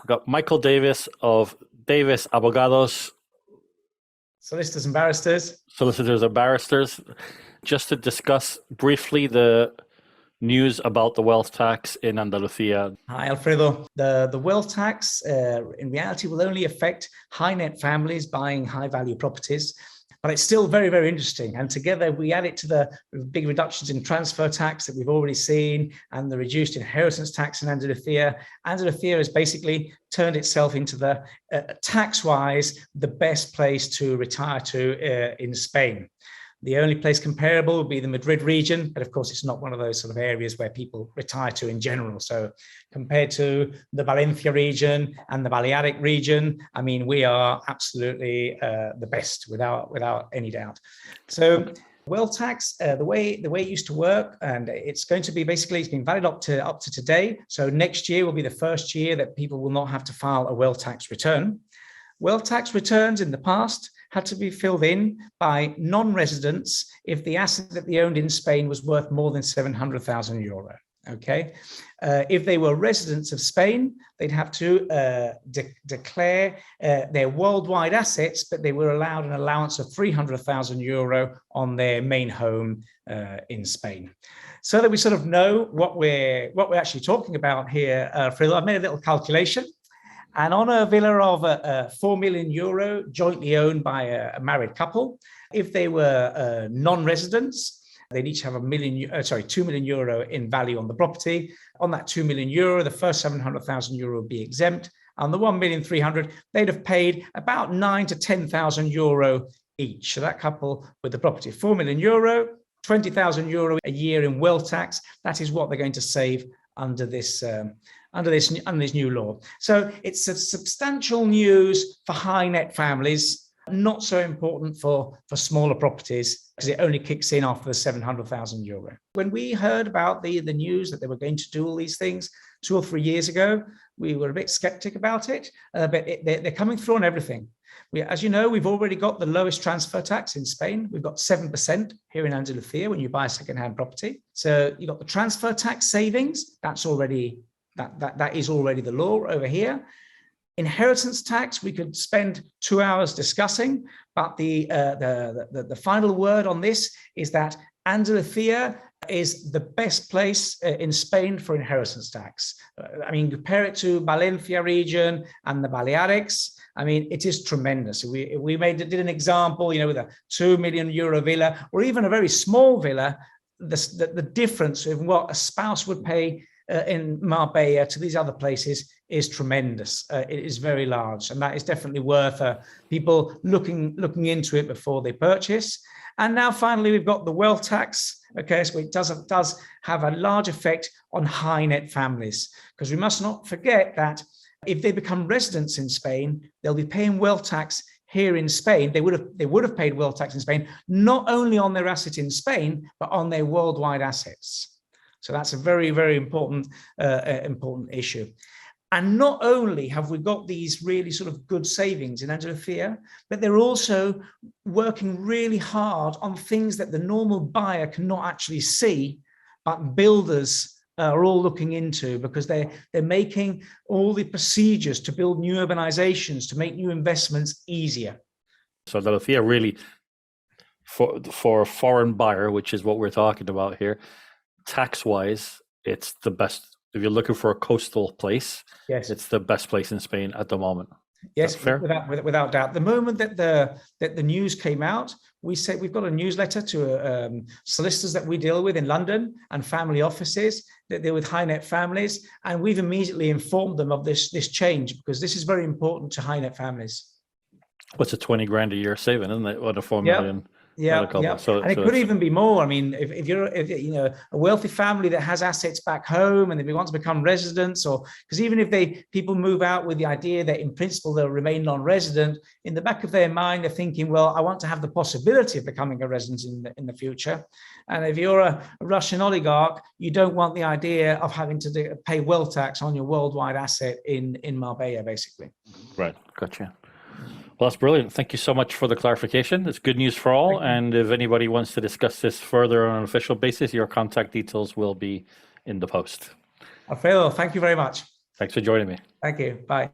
We've got Michael Davies of Davies Abogados. Solicitors and barristers. Solicitors and barristers. Just to discuss briefly the news about the wealth tax in Andalucía. Hi, Alfredo. The wealth tax, in reality, will only affect high net families buying high value properties. But it's still very, very interesting. And together we add it to the big reductions in transfer tax that we've already seen and the reduced inheritance tax in Andalucía. Andalucía has basically turned itself into the tax-wise, the best place to retire to in Spain. The only place comparable would be the Madrid region, but of course it's not one of those sort of areas where people retire to in general. So compared to the Valencia region and the Balearic region, I mean, we are absolutely the best without any doubt. So wealth tax, the way it used to work, and it's going to be basically, it's been valid up to today. So next year will be the first year that people will not have to file a wealth tax return. Wealth tax returns in the past had to be filled in by non-residents if the asset that they owned in Spain was worth more than 700,000 euro. Okay, if they were residents of Spain, they'd have to declare their worldwide assets, but they were allowed an allowance of 300,000 euro on their main home in Spain. So that we sort of know what we're actually talking about here, Phil, I've made a little calculation. And on a villa of 4 million euro, jointly owned by a married couple, if they were non-residents, they'd each have 2 million euro in value on the property. On that 2 million euro, the first 700,000 euro would be exempt. On the 1,300,000, they'd have paid about 9,000 to 10,000 euro each. So that couple with the property, 4 million euro, 20,000 euro a year in wealth tax. That is what they're going to save under this new law. So it's a substantial news for high net families, not so important for smaller properties because it only kicks in after the 700,000 euro. When we heard about the news that they were going to do all these things 2 or 3 years ago, we were a bit skeptic about it, but they're coming through on everything. As you know, we've already got the lowest transfer tax in Spain. We've got 7% here in Andalucía when you buy a second-hand property. So you've got the transfer tax savings. That is already the law over here. Inheritance tax, we could spend 2 hours discussing, but the final word on this is that Andalucía is the best place in Spain for inheritance tax. I mean, compare it to Valencia region and the Balearics. I mean, it is tremendous. We did an example, you know, with a 2 million euro villa or even a very small villa, the difference in what a spouse would pay in Marbella to these other places is tremendous. It is very large, and that is definitely worth people looking into it before they purchase. And now finally, we've got the wealth tax. Okay, so it does have a large effect on high net families, because we must not forget that if they become residents in Spain, they'll be paying wealth tax here in Spain. They would have paid wealth tax in Spain, not only on their asset in Spain, but on their worldwide assets. So that's a very, very important issue. And not only have we got these really sort of good savings in Andalucía, but they're also working really hard on things that the normal buyer cannot actually see, but builders are all looking into, because they're making all the procedures to build new urbanizations, to make new investments easier. So Andalucía really, for a foreign buyer, which is what we're talking about here, tax-wise, it's the best. If you're looking for a coastal place, yes, it's the best place in Spain at the moment. Yes, without doubt. The moment that the news came out, we said we've got a newsletter to solicitors that we deal with in London and family offices that deal with high net families, and we've immediately informed them of this change, because this is very important to high net families. What's a 20 grand a year saving, isn't it? What a 4 million. Yeah. And it could even be more. I mean, if you're a wealthy family that has assets back home and they want to become residents, or because even if people move out with the idea that in principle they'll remain non-resident, in the back of their mind they're thinking, well, I want to have the possibility of becoming a resident in the future. And if you're a Russian oligarch, you don't want the idea of having to pay wealth tax on your worldwide asset in Marbella, basically. Right, gotcha. Well, that's brilliant. Thank you so much for the clarification. It's good news for all. And if anybody wants to discuss this further on an official basis, your contact details will be in the post. Alfredo, thank you very much. Thanks for joining me. Thank you. Bye.